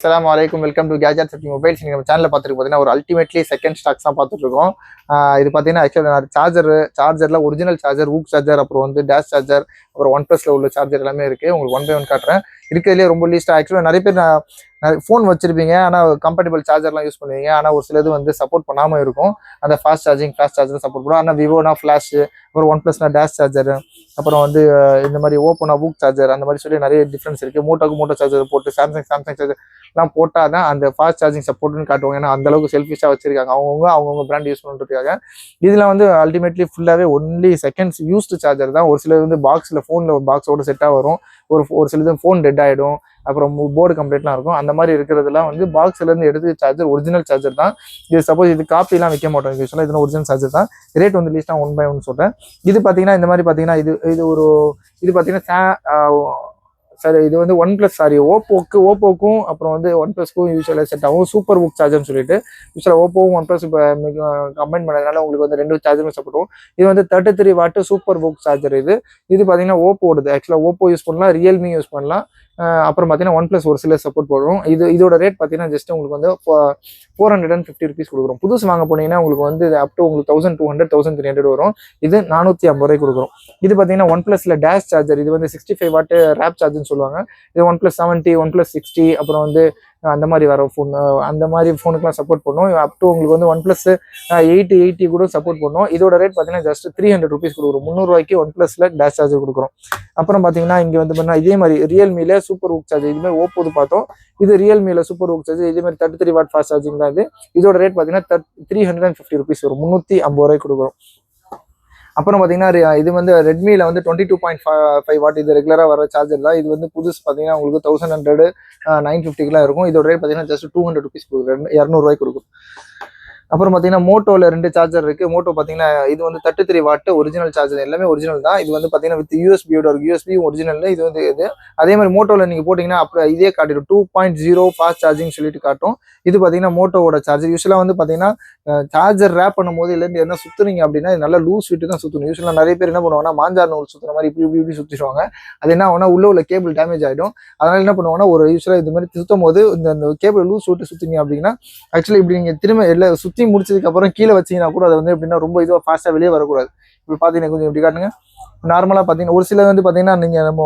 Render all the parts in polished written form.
Assalamualaikum, welcome to Gadgets at Mobiles. நம்ம சேனல்ல பார்த்துருக்கு பார்த்தீங்கன்னா ஒரு அல்டிமேட்லி செகண்ட் ஸ்டாக்ஸ் தான் பார்த்துட்டு இருக்கோம். இது பார்த்தீங்கன்னா ஆக்சுவலாக சார்ஜரில் ஒரிஜினல் சார்ஜர், ஊக் சார்ஜர், அப்புறம் வந்து டேஷ் சார்ஜர், அப்புறம் ஒன் ப்ளஸ்ல உள்ள சார்ஜர் எல்லாமே இருக்குது. உங்களுக்கு ஒன் பை ஒன் காட்டுறேன். இருக்கிறதுலேயே ரொம்ப லீஸ்ட்டாக ஆக்சுவலாக நிறைய பேர் ஃபோன் வச்சிருப்பீங்க, ஆனால் கம்பேட்டபிள் சார்ஜர்லாம் யூஸ் பண்ணுவீங்க. ஆனால் ஒரு சிலது வந்து சப்போர்ட் பண்ணாமல் இருக்கும். அந்த ஃபாஸ்ட் சார்ஜர் சப்போர்ட் பண்ணுவோம். ஆனால் விவோனா ஃப்ளாஷ், அப்புறம் ஒன் ப்ளஸ்னா டேஷ் சார்ஜர், அப்புறம் வந்து இந்த மாதிரி ஓப்போனா ஊக் சார்ஜர், அந்த மாதிரி சொல்லி நிறைய டிஃப்ரென்ஸ் இருக்குது. மோட்டோ சார்ஜர் போட்டு சாம்சங் சார்ஜர் எல்லாம் போட்டால் தான் அந்த ஃபாஸ்ட் சார்ஜிங் சப்போர்ட்னு காட்டுவாங்க. ஏன்னா அந்த அளவுக்கு செல்ஃபிஷாக வச்சிருக்காங்க அவங்கவுங்க பிராண்ட் யூஸ் பண்ணுறதுக்காக. இதில் வந்து அல்டிமேட்லி ஃபுல்லாகவே ஒன்லி செகண்ட்ஸ் யூஸ்டு சார்ஜர் தான். ஒரு சிலது வந்து பாக்ஸில் ஃபோனில் பாக்ஸோட செட்டாக வரும். ஒரு சிலது ஃபோன் டெட் ஆகிடும், அப்புறம் போர்டு கம்ப்ளீட்லாம் இருக்கும். அந்த மாதிரி இருக்கிறதுலாம் வந்து பாக்ஸ்லேருந்து எடுத்து சார்ஜர் ஒரிஜினல் சார்ஜர் தான். இது சப்போஸ் இது காப்பிலாம் வைக்க மாட்டோம், இது சொன்னால் இது ஒரிஜினல் சார்ஜர் தான். ரேட் வந்து லீஸ்ட்டாக 1 by 1 சொல்கிறேன். இது பார்த்தீங்கன்னா இந்த மாதிரி பார்த்தீங்கன்னா இது பார்த்தீங்கன்னா சரி, இது வந்து ஓப்போக்கும் அப்புறம் வந்து ஒன் ப்ளஸ்க்கும் யூஸ்வலாக செட் ஆகும். சூப்பர் புக் சார்ஜர்னு சொல்லிட்டு யூஸ்வலாக ஓப்போவும் ஒன் ப்ளஸ் இப்போ கம்பைன் பண்ணதுனால உங்களுக்கு வந்து 2 சார்ஜரும் சப்போர்ட் ஆகும். இது வந்து 33 வாட் சூப்பர் புக் சார்ஜர். இது பார்த்தீங்கன்னா ஓப்போடுது. ஆக்சுவலாக ஓப்போ யூஸ் பண்ணலாம், ரியல்மி யூஸ் பண்ணலாம். அப்புறம் பார்த்தீங்கன்னா ஒன் ப்ளஸ் ஒரு சில சப்போர்ட் போடுறோம். இதோட ரேட் பார்த்தீங்கன்னா ஜஸ்ட் உங்களுக்கு வந்து 450 rupees கொடுக்குறோம். புதுசு வாங்க போனீங்கன்னா உங்களுக்கு வந்து அப் டு உங்களுக்கு 1200 1300 வரும். இது 450 ரூபாய்க்கு கொடுக்குறோம். இது பார்த்தீங்கன்னா ஒன் ப்ளஸ்ல டேஷ் சார்ஜர். இது வந்து 65 வாட் ரேப் சார்ஜர்னு சொல்லுவாங்க. இது ஒன் ப்ளஸ் 70, ஒன் ப்ளஸ் 60, அப்புறம் வந்து அந்த மாதிரி வர ஃபோன், அந்த மாதிரி ஃபோனுக்குலாம் சப்போர்ட் பண்ணும். அப் டு உங்களுக்கு வந்து ஒன் ப்ளஸ் 80 கூட சப்போர்ட் பண்ணும். இதோட ரேட் பார்த்தீங்கன்னா ஜஸ்ட் 300 rupees கொடுக்குறோம். 300 ரூபாய்க்கு ஒன் ப்ளஸ்ல டேஷ் சார்ஜர் கொடுக்குறோம். அப்புறம் பார்த்தீங்கன்னா இங்கே வந்து பார்த்தீங்கன்னா இதே மாதிரி ரியல்மில சூப்பர் ஊக் சார்ஜர், இதுமாதிரி ஓப்போது பார்த்தோம். இது ரியல்மில சூப்பர் ஊக் சார்ஜர், இதே மாதிரி 33 வாட் ஃபாஸ்ட் சார்ஜிங் தான். இதோட ரேட் பார்த்தீங்கன்னா 350 rupees வரும். 350 ரூபாய்க்கு கொடுக்குறோம். அப்புறம் பார்த்தீங்கன்னா இது வந்து ரெட்மியில் வந்து 22.5 வாட், இது ரெகுலராக வர சார்ஜர் தான். இது வந்து புதுசு பார்த்தீங்கன்னா உங்களுக்கு 1100 950 இருக்கும். இதோட ரேட் பார்த்தீங்கன்னா ஜஸ்ட் 200 rupees கொடுக்குறோம். 200 ரூபாய்க்கு கொடுக்கும். அப்புறம் பார்த்தீங்கன்னா மோட்டோவில் 2 சார்ஜர் இருக்குது. மோட்டோ பார்த்தீங்கன்னா இது வந்து 33 வாட் ஒரிஜினல் சார்ஜர், எல்லாமே ஒரிஜினல் தான். இது வந்து பார்த்தீங்கன்னா வித் யூஎஸ்பியோட இருக்குது. USB original. இது வந்து அதே மாதிரி மோட்டோவில் நீங்கள் போட்டிங்கன்னா அப்புறம் இதே காட்டிடும் 2.0 ஃபாஸ்ட் சார்ஜிங் சொல்லிட்டு காட்டும். இது பார்த்தீங்கன்னா மோட்டோவோட சார்ஜர். யூஸ்வலாக வந்து பார்த்தீங்கன்னா சார்ஜர் ரேப் பண்ணும்போது இதுலேருந்து என்ன சுற்றுனீங்க அப்படின்னா இது நல்லா லூஸ் விட்டு தான் சுற்றணும். யூஸ்வலாக நிறைய பேர் என்ன பண்ணுவாங்கன்னா மாஞ்சார் நூல் சுற்றுற மாதிரி இப்படி சுற்றிடுவாங்க. அது என்ன ஆகுனா உள்ள கேபிள் டேமேஜ் ஆகிடும். அதனால என்ன பண்ணுவாங்கன்னா ஒரு யூஸ்வலாக இது மாதிரி சுற்றும் போது இந்த கேபிள் லூஸ் விட்டு சுற்றிங்க அப்படின்னா ஆக்சுவலி இப்படி நீங்கள் திரும்ப எல்லாம் சுற்றி முடிச்சதுக்கு அப்புறம் கீழே வச்சீங்கன்னா கூட அதை வந்து எப்படின்னா ரொம்ப இதுவாக ஃபாஸ்ட்டாக வெளியே வரக்கூடாது. இப்படி பார்த்தீங்கன்னா கொஞ்சம் இப்படி காட்டுங்க. நார்மலாக பார்த்தீங்கன்னா ஒரு சில வந்து பார்த்தீங்கன்னா நீங்கள் நம்ம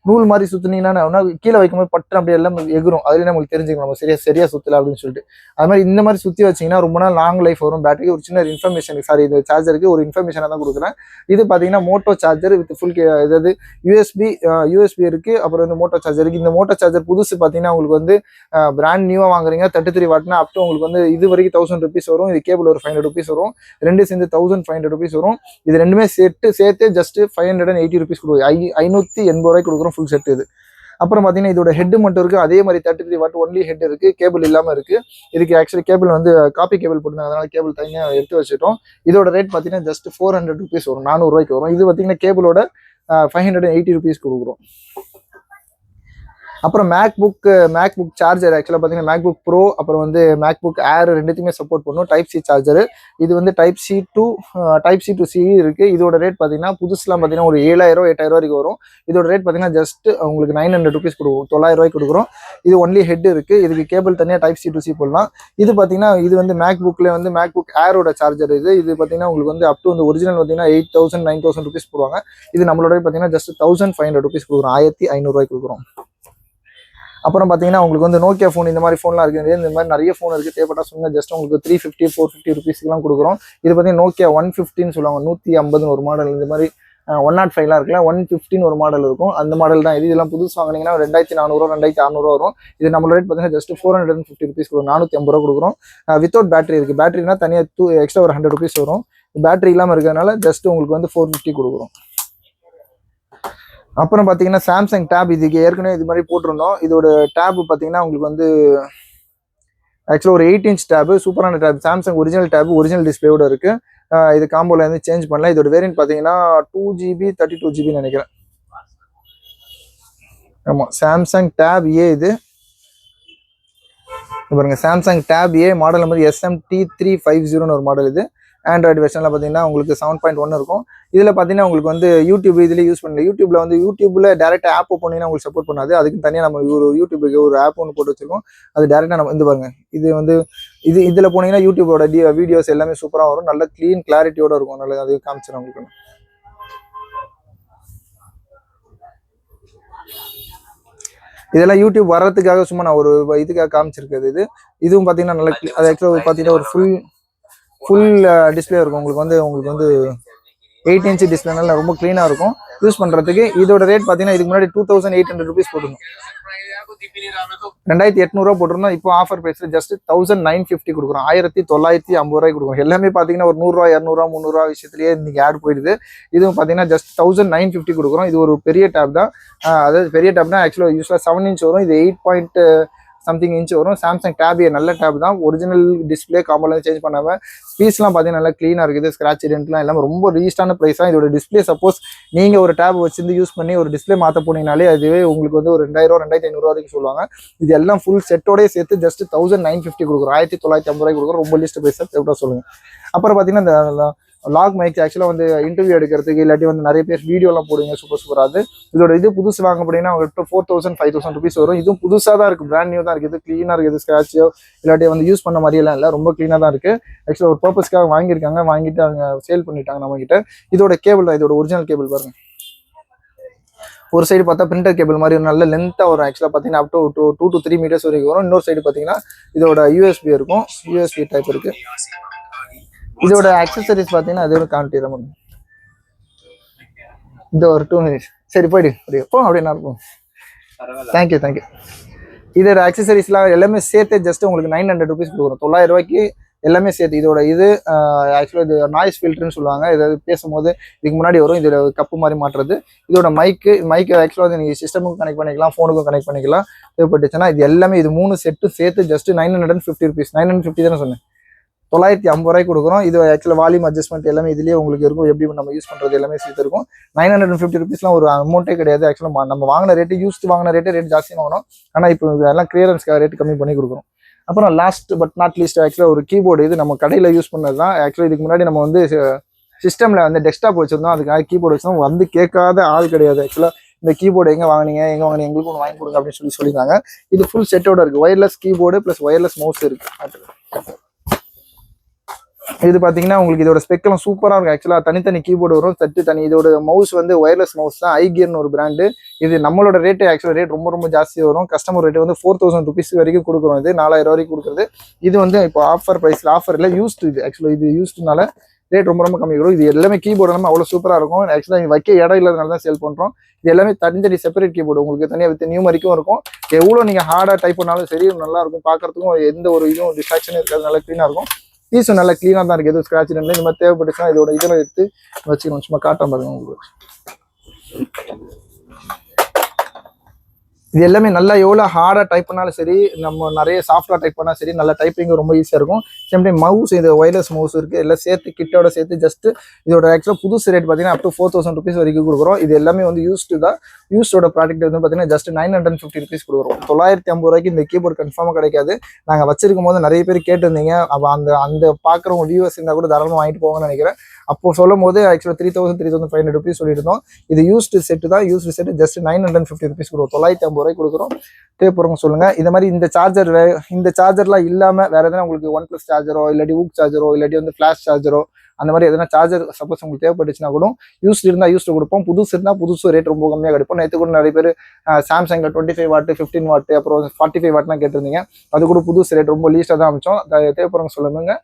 நூல் மாதிரி சுற்றினீங்கன்னா கீழே வைக்கும்போது பட்டு அப்படி எல்லாம் எகிரும். அதுலேயே நம்மளுக்கு தெரிஞ்சுக்கணும் நம்ம சரியா சுற்றல அப்படின்னு சொல்லிட்டு. அது மாதிரி இந்த மாதிரி சுற்றி வச்சிங்கன்னா ரொம்ப நாள் லாங் லைஃப் வரும். பேட்டரி ஒரு சின்ன இன்ஃபர்மேஷன், சாரி இந்த சார்ஜருக்கு ஒரு இன்ஃபர்மேஷனாக தான் கொடுக்குறேன். இது பார்த்தீங்கன்னா மோட்டோ சார்ஜர் வித் ஃபுல் அதாவது யூஎஸ்பி இருக்குது. அப்புறம் வந்து மோட்டோ சார்ஜர் இருக்குது. இந்த மோட்டோ சார்ஜர் புதுசு பார்த்தீங்கன்னா உங்களுக்கு வந்து பிராண்ட் நியூவாக வாங்குறீங்க 33 வாட்னா அப் டு உங்களுக்கு வந்து இது வரைக்கும் 1000 rupees வரும். இது கேபிள் ஒரு 500 rupees வரும். ரெண்டு சேர்ந்து 1500 rupees வரும். இது ரெண்டுமே சேர்த்து ஜஸ்ட் 580 rupees கொடுக்குது. 580 ரூபாய்க்கு கொடுக்குறோம் ஃபுல் செட். இது அப்புறம் பார்த்தீங்கன்னா இதோட ஹெட் மட்டும் இருக்குது. அதே மாதிரி 33 வாட் ஒன்லி ஹெட் இருக்குது, கேபிள் இல்லாமல் இருக்குது. இதுக்கு ஆக்சுவலி கேபிள் வந்து காப்பி கேபிள் போட்டுருந்தாங்க, அதனால கேபிள் தனியாக எடுத்து வச்சுட்டோம். இதோட ரேட் பார்த்தீங்கன்னா ஜஸ்ட் 400 rupees வரும். 400 ரூபாய்க்கு வரும். இது பார்த்தீங்கன்னா கேபிளோட 580 rupees கொடுக்குறோம். அப்புறம் மேக்புக் சார்ஜர். ஆக்சுவலாக பார்த்தீங்கன்னா மேக்புக் ப்ரோ அப்புறம் வந்து மேக்புக் ஏர் ரெண்டுத்தையுமே சப்போர்ட் பண்ணும். Type C charger. இது வந்து டைப் சி டு சி இருக்குது. இதோட ரேட் பார்த்தீங்கன்னா புதுசுலாம் பார்த்தீங்கன்னா ஒரு 7000 8000 வரைக்கும் வரும். இதோட ரேட் பார்த்தீங்கன்னா ஜஸ்ட் உங்களுக்கு 900 rupees கொடுக்கும். 900 ரூபாய்க்கு கொடுக்குறோம். இது ஒன்லி ஹெட் இருக்குது. இதுக்கு கேபிள் தனியாக டைப் சி டு சி போடலாம். இது பார்த்தீங்கன்னா இது வந்து மேக்புக்கில் வந்து மேக்புக் ஏரோட சார்ஜர். இது பார்த்தீங்கன்னா உங்களுக்கு வந்து அப் டு வந்து ஒரிஜினல் பார்த்தீங்கன்னா 8000 9000 rupees போடுவாங்க. இது நம்மளோட பார்த்தீங்கன்னா ஜஸ்ட் 1500 rupees கொடுக்குறோம். 1500 ரூபாய்க்கு கொடுக்குறோம். அப்புறம் பார்த்தீங்கன்னா உங்களுக்கு வந்து நோக்கியா ஃபோன் இந்த மாதிரி ஃபோன்லாம் இருக்குது. இந்த மாதிரி நிறைய ஃபோன் இருக்குது. தேவைப்பட்டா சொல்லுங்கள். ஜஸ்ட் உங்களுக்கு 350 450 rupeesக்குலாம் கொடுக்குறோம். இது பார்த்தீங்கன்னா நோக்கியா 115 சொல்லுவாங்க. 150 ஒரு மாடல். இந்த மாதிரி 105லாம் இருக்குல்ல, 115 ஒரு மாடல் இருக்கும். அந்த மாடல் தான் இது. இதெல்லாம் புதுசு வாங்கினீங்கன்னா 2400 2600 வரும். இது நம்மளோட ரேட் பார்த்தீங்கன்னா ஜஸ்ட் 450 rupees கொடுக்கும். 450 ரூபா கொடுக்குறோம். வித்தவுட் பேட்டரி இருக்குது. பேட்டரினா தனியாக எக்ஸ்ட்ரா ஒரு 100 rupees வரும். பேட்டரி இல்லாமல் இருக்கிறதுனால ஜஸ்ட் உங்களுக்கு வந்து 450 கொடுக்குறோம். அப்புறம் பார்த்தீங்கன்னா சாம்சங் டேப். இதுக்கு ஏற்கனவே இது மாதிரி போட்டிருந்தோம். இதோட டேப் பார்த்தீங்கன்னா உங்களுக்கு வந்து ஆக்சுவலாக ஒரு 8 inch டேப், சூப்பரான tab. Samsung original tab, original டிஸ்பிளேயோட இருக்குது. இது காம்போல இருந்து சேஞ்ச் பண்ணலாம். இதோட வேரியன்ட் பார்த்தீங்கன்னா 2GB 32GB நினைக்கிறேன். ஆமாம், சாம்சங் டேப் ஏ. இது பாருங்க, சாம்சங் டேப் ஏ மாடல் நம்பர் SMT350 ஒரு மாடல். இது ஆண்ட்ராய்டு வெர்ஷனில் பார்த்தீங்கன்னா உங்களுக்கு 7.1 இருக்கும். இதில் பார்த்தீங்கன்னா உங்களுக்கு வந்து யூடியூப் இதில் யூஸ் பண்ணல. யூடியூப்ல டேரெக்டாக ஆப் போனீங்கன்னா உங்களுக்கு சப்போர்ட் பண்ணாது. அதுக்கு தனியாக நம்ம ஒரு யூடியூபுக்கு ஒரு ஆப் ஒன்று போட்டு வச்சிருக்கோம். அது டேரெக்டாக நம்ம வந்து பாருங்க, இது வந்து இதில் போனீங்கன்னா யூடியூபோட வீடியோஸ் எல்லாமே சூப்பராக வரும். நல்ல க்ளீன் கிளாரிட்டியோட இருக்கும். நல்ல அது காமிச்சிடும் உங்களுக்கு. இதெல்லாம் யூடியூப் வர்றதுக்காக சும்மா நான் ஒரு இதுக்காக காமிச்சிருக்கிறது. இதுவும் பார்த்தீங்கன்னா நல்ல அது ஆக்சுவலாக பார்த்தீங்கன்னா ஒரு ஃபுல் டிஸ்பிளே இருக்கும். உங்களுக்கு வந்து 8 இன்ச் டிஸ்பிளேனால ரொம்ப க்ளீனாக இருக்கும் யூஸ் பண்ணுறதுக்கு. இதோட ரேட் பார்த்தீங்கன்னா இதுக்கு முன்னாடி 2800 rupees போட்டுருந்தோம். 2800 போட்டிருந்தோம். இப்போ ஆஃபர் பிரைஸ்ல ஜஸ்ட் 1950 கொடுக்குறோம். 1950 கொடுக்குறோம். எல்லாமே பார்த்தீங்கன்னா ஒரு 100 200 300 விஷயத்துலயே இன்னைக்கு ஆட் போயிடுது. இதுவும் பார்த்தீங்கன்னா ஜஸ்ட் 1950 கொடுக்குறோம். இது ஒரு பெரிய டேப் தான். அதாவது பெரிய டேப்னா ஆக்சுவலாக யூஸ்வலாக 7 இன்ச் வரும். இது 8 சம்திங் இன்ச் வரும். சாம்சங் டேப் நல்ல டேப் தான். ஒரிஜினல் டிஸ்பிளே காம்போலாம் சேஞ்ச் பண்ணாம பீஸ்லாம் பார்த்தீங்கன்னா நல்லா க்ளீனாக இருக்குது. ஸ்க்ராட்ச் டென்ட்லாம் எல்லாமே ரொம்ப ரீஸ்டான ப்ரைஸ் தான். இதோட டிஸ்பிளே சப்போஸ் நீங்கள் ஒரு டேப் வச்சிருந்து யூஸ் பண்ணி ஒரு டிஸ்பிளே மாற்ற போனீங்கனாலே அதுவே உங்களுக்கு வந்து ஒரு 2000 2500 வரைக்கும் சொல்லுவாங்க. இது எல்லாம் ஃபுல் செட்டோடய சேர்த்து ஜஸ்ட் 1950 கொடுக்குறோம். 1950 கொடுக்குறோம். ரொம்ப லிஸ்ட் ப்ரைஸ் தேவைப்பட்டா சொல்லுங்க. அப்புறம் பார்த்தீங்கன்னா இந்த லாக் மைக் ஆக்சுவலாக வந்து இன்டர்வியூ எடுக்கிறதுக்கு இல்லாட்டி வந்து நிறைய பேர் வீடியோலாம் போடுவீங்க சூப்பராது. இதோட இது புதுசு வாங்க போனீங்கன்னா அவங்ககிட்ட 4000 5000 rupees வரும். இதுவும் புதுசாக தான் இருக்குது. பிராண்ட் நியூ தான் இருக்குது. க்ளீனாக இருக்குது. ஸ்க்ராட்சோ இல்லாட்டி வந்து யூஸ் பண்ண மாதிரியெல்லாம் இல்லை. ரொம்ப க்ளீனாக தான் இருக்குது. ஆக்சுவலாக ஒரு பர்பஸ்க்காக வாங்கியிருக்காங்க. வாங்கிட்டு அவங்க சேல் பண்ணிட்டாங்க நம்மகிட்ட. இதோட கேபிள் தான். இதோட ஒரிஜினல் கேபிள் பாருங்க. ஒரு சைடு பார்த்தா பிரிண்டர் கேபிள் மாதிரி நல்ல லென்த்தாக வரும். ஆக்சுவலாக பார்த்தீங்கன்னா அப் டு 2 to 3 meters வரைக்கும் வரும். இன்னொரு சைடு பார்த்தீங்கன்னா இதோட யூஎஸ்பி இருக்கும். யூஎஸ்பி டைப் இருக்குது. இதோட அக்சசரிஸ் பார்த்தீங்கன்னா அது ஒரு காமிட்டிடும். இந்த ஒரு 2 minutes சரி போயிடு அப்படின்னா இருக்கும். தேங்க்யூ. இதோட அக்சசரிஸ்லாம் எல்லாமே சேர்த்து ஜஸ்ட் உங்களுக்கு 900 rupees கொடுக்குறோம். 900 ரூபாய்க்கு எல்லாமே சேர்த்து. இதோட இது ஆக்சுவலாக இது நாய்ஸ் ஃபில்டர்னு சொல்லுவாங்க. இதாவது பேசும்போது இதுக்கு முன்னாடி வரும். இதில் கப்பு மாதிரி மாட்டுறது. இதோட மைக்கு ஆக்சுவலாக நீங்கள் சிஸ்டமுக்கும் கனெக்ட் பண்ணிக்கலாம், ஃபோனுக்கும் கனெக்ட் பண்ணிக்கலாம் தேவைப்பட்டுச்சுன்னா. இது எல்லாமே இது 3 செட்டு சேர்த்து ஜஸ்ட் 950 rupees. 950 தானே சொன்னேன். 950 கொடுக்குறோம். இது ஆக்சுவலாக வால்யூம் அட்ஜஸ்ட்மெண்ட் எல்லாமே இதுலேயே உங்களுக்கு இருக்கும். எப்படி நம்ம யூஸ் பண்ணுறது எல்லாமே சேர்த்து இருக்கும். 950 rupeesலாம் ஒரு அமௌண்ட்டே கிடையாது. ஆக்சுவலாக நம்ம வாங்கின ரேட் ஜாஸ்தி வாங்கணும். ஆனால் இப்போ எல்லாம் கிளியரன்ஸ்க்காக ரேட் கம்மி பண்ணி கொடுக்குறோம். அப்புறம் லாஸ்ட் பட் நாட் லீஸ்ட் ஆக்சுவலாக ஒரு கீபோர்டு. இது நம்ம கடையில் யூஸ் பண்ணது தான். ஆக்சுவலாக இதுக்கு முன்னாடி நம்ம வந்து சிஸ்டமில் வந்து டெஸ்க்டாப் வச்சுருந்தோம். அதுக்காக கீபோர்டு வச்சுருந்தோம். வந்து கேட்காத ஆள் கிடையாது. ஆக்சுவலாக இந்த கீபோர்டு எங்கே வாங்கினீங்க எங்களுக்கு ஒன்று வாங்கி கொடுங்க அப்படின்னு சொல்லியிருந்தாங்க. இது ஃபுல் செட்டோட இருக்குது. Wireless keyboard plus wireless mouse இருக்குது. இது பார்த்தீங்கன்னா உங்களுக்கு இதோட ஸ்பெக்கெல்லாம் சூப்பராக இருக்கும். ஆக்சுவலாக தனித்தனி கீபோர்டு வரும். தனி இதோட மவுஸ் வந்து ஒயர்லெஸ் மவுஸ் தான். ஐகியர்னு ஒரு பிராண்டு. இது நம்மளோட ரேட்டு ஆக்சுவலாக ரேட் ரொம்ப ஜாஸ்தி வரும். கஸ்டமர் ரேட்டு வந்து 4000 rupees வரைக்கும் கொடுக்குறோம். இது 4000 வரைக்கும் கொடுக்குறது. இது வந்து இப்போ ஆஃபர் ப்ரைஸில் இல்லை யூஸ்டு. இது ஆக்சுவலாக இது யூஸ்டுனால ரேட் ரொம்ப கம்மி வரும். இது எல்லாமே கீபோர்டு எல்லாமே அவ்வளோ சூப்பராக இருக்கும். ஆக்சுவலாக இது வைக்க இடம் இல்லாதனால தான் சேல் பண்ணுறோம். இது எல்லாமே தனித்தனி செப்பரேட் கீபோர்டு. உங்களுக்கு தனியாக வித் நியூமரிக்கும் இருக்கும். எவ்வளோ நீங்கள் ஹார்டாக டைப் பண்ணாலும் சரி நல்லா இருக்கும். பார்க்கறதுக்கும் எந்த ஒரு இதுவும் டிஸ்ட்ராக்ஷனும் இருக்காது. நல்லா க்ளீனாக இருக்கும். பீஸும் நல்லா க்ளீனாக தான் இருக்குது. எதுவும் ஸ்க்ராட்ச் இல்லை. இந்த மாதிரி தேவைப்பட்டுச்சுன்னா இதோட இதெல்லாம் எடுத்து வச்சுக்கணும். சும்மா காட்டாம பாருங்க உங்களுக்கு. இது எல்லாமே நல்லா எவ்வளோ ஹார்டாக டைப் பண்ணாலும் சரி, நம்ம நிறைய சாஃப்ட்வேர் டைப் பண்ணால் சரி, நல்லா டைப்பிங் ரொம்ப ஈஸியாக இருக்கும். சேம் டைம் மவுஸ், இது ஒயர்லெஸ் மவுஸ் இருக்குது. எல்லாம் சேர்த்து கிட்டோட சேர்த்து ஜஸ்ட் இதோட ஆக்சுவலாக புதுசு ரேட் பார்த்தீங்கன்னா அப் டு 4000 rupees வரைக்கும் கொடுக்குறோம். இது எல்லாமே வந்து யூஸ்டு தான். யூஸ்டோட ப்ராடக்ட் வந்து பார்த்தீங்கன்னா ஜஸ்ட் 950 rupees கொடுக்குறோம். 950 ரூபாய்க்கு இந்த கீபோர்டு கன்ஃபார்மாக கிடைக்காது. நாங்கள் வச்சிருக்கும் போது நிறைய பேர் கேட்டிருந்தீங்க. அப்போ அந்த பார்க்குறவங்க வியூவர்ஸ் இருந்தால் கூட தாராளமாக வாங்கிட்டு போங்கன்னு நினைக்கிறேன். அப்போ சொல்லும் போது ஆக்சுவலாக 3500 rupees சொல்லிட்டு இருந்தோம். இது யூஸ்டு செட்டு தான். யூஸ்டு செட்டு ஜஸ்ட் 950 rupees கொடுக்கும். 950 ரூபாய்க்கு கொடுக்குறோம். தேவைப்படுறவங்க சொல்லுங்க. இந்த மாதிரி இந்த சார்ஜர்லாம் இல்லாமல் வேற எதனா உங்களுக்கு OnePlus சார்ஜரோ இல்லாட்டி ஊக் சார்ஜரோ இல்லாட்டி வந்து ஃபிளாஷ் சார்ஜரோ அந்த மாதிரி எதனா சார்ஜர் சப்போஸ் உங்களுக்கு தேவைப்பட்டுச்சுன்னா கூட யூஸ்டு இருந்தால் யூஸ்டு கொடுப்போம். புதுசு இருந்தால் புதுசு ரேட் ரொம்ப கம்மியாக கிடைப்போம். நேற்று கூட நிறைய பேர் சாம்சங்கில் 25 வாட் 15 வாட் அப்புறம் 45 வாட்லாம் கேட்டிருந்தீங்க. அது கூட புதுசு ரேட் ரொம்ப லீஸ்டாக தான் அமைச்சோம். தேவைப்படுறவங்க சொல்லுங்க.